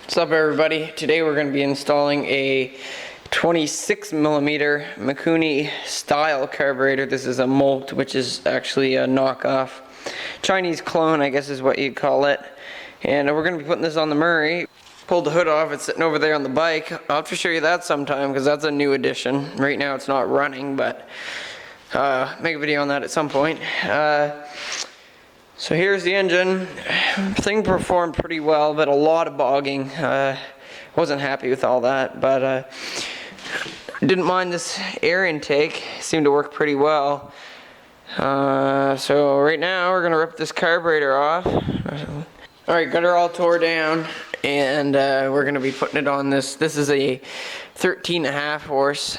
What's up, everybody? Today we're going to be installing a 26 millimeter Mikuni style carburetor. This is a molkt, which is actually a knockoff Chinese clone, I guess is what you'd call it. And we're going to be putting this on the Murray. Pulled the hood off, it's sitting over there on the bike. I'll have to show you that sometime because that's a new addition. Right now it's not running, but make a video on that at some point. So here's the engine. Thing performed pretty well, but a lot of bogging. Wasn't happy with all that, but didn't mind this air intake. Seemed to work pretty well. So right now we're gonna rip this carburetor off. Alright, got her all tore down, and we're gonna be putting it on this. This is a 13.5 horse,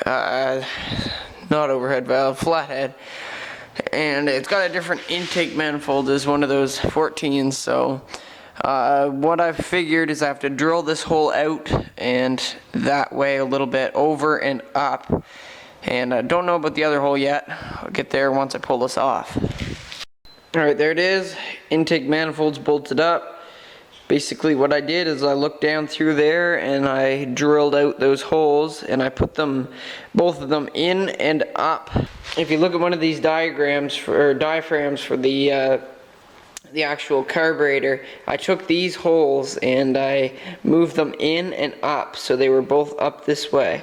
not overhead valve, flathead. And it's got a different intake manifold as one of those 14s, so what I've figured is I have to drill this hole out and that way a little bit over and up, and I don't know about the other hole yet. I'll get there once I pull this off. Alright, there it is. Intake manifold's bolted up. Basically what I did is I looked down through there and I drilled out those holes and I put them, both of them, in and up. If you look at one of these diagrams or diaphragms for the actual carburetor, I took these holes and I moved them in and up, so they were both up this way.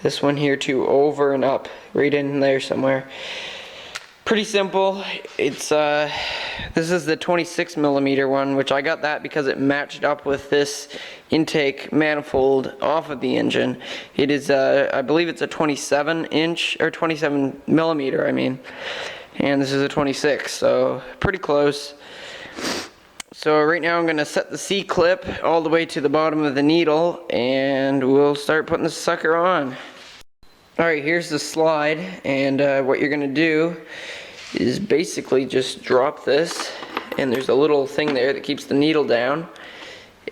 This one here too, over and up, right in there somewhere. Pretty simple. It's this is the 26 millimeter one, which I got that because it matched up with this intake manifold off of the engine. It is I believe it's a 27 inch or 27 millimeter, I mean, and this is a 26, so pretty close. So right now I'm going to set the C-clip all the way to the bottom of the needle and we'll start putting the sucker on. Alright, here's the slide, and what you're going to do is basically just drop this, and there's a little thing there that keeps the needle down,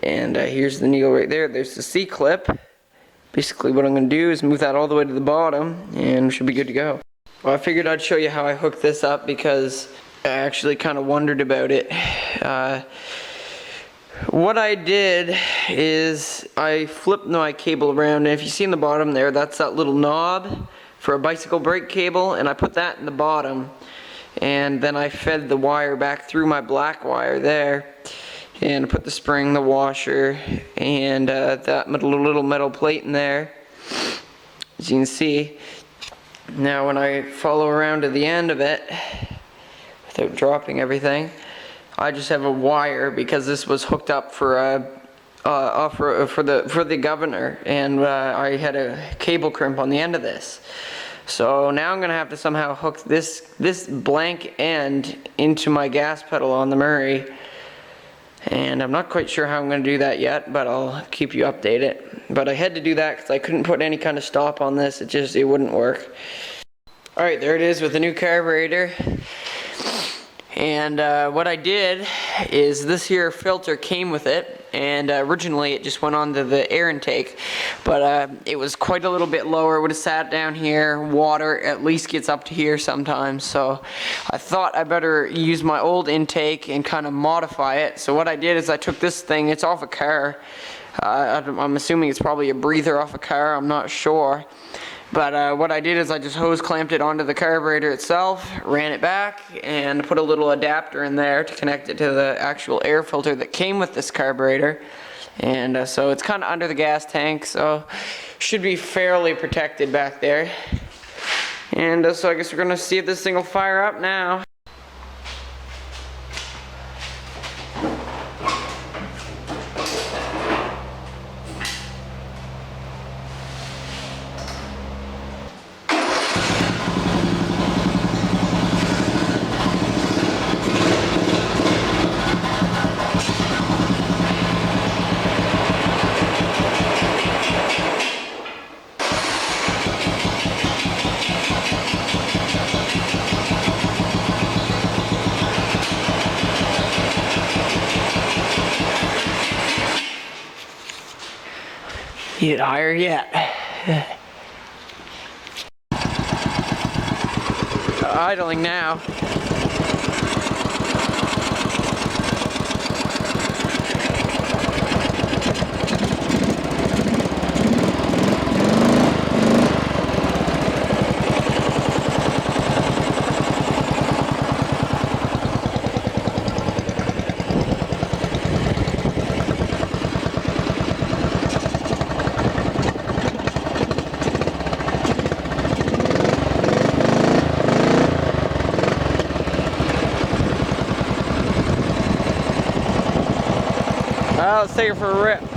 and here's the needle right there. There's the C-clip. Basically what I'm going to do is move that all the way to the bottom and we should be good to go. Well, I figured I'd show you how I hooked this up because I actually kind of wondered about it. What I did is I flipped my cable around, and if you see in the bottom there, that's that little knob for a bicycle brake cable, and I put that in the bottom, and then I fed the wire back through my black wire there, and I put the spring, the washer, and that little metal plate in there, as you can see. Now when I follow around to the end of it, without dropping everything, I just have a wire because this was hooked up for for the governor, and I had a cable crimp on the end of this. So now I'm gonna have to somehow hook this blank end into my gas pedal on the Murray, and I'm not quite sure how I'm gonna do that yet, but I'll keep you updated. But I had to do that because I couldn't put any kind of stop on this. It wouldn't work. All right, there it is with the new carburetor. And what I did is this here filter came with it, and originally it just went onto the air intake, but it was quite a little bit lower. It would have sat down here. Water at least gets up to here sometimes, so I thought I better use my old intake and kind of modify it. So what I did is I took this thing, it's off a car. I'm assuming it's probably a breather off a car, I'm not sure. But what I did is I just hose clamped it onto the carburetor itself, ran it back, and put a little adapter in there to connect it to the actual air filter that came with this carburetor. And so it's kind of under the gas tank, so should be fairly protected back there. And so I guess we're going to see if this thing will fire up now. Get higher yet. Idling now. Let's take it for a rip.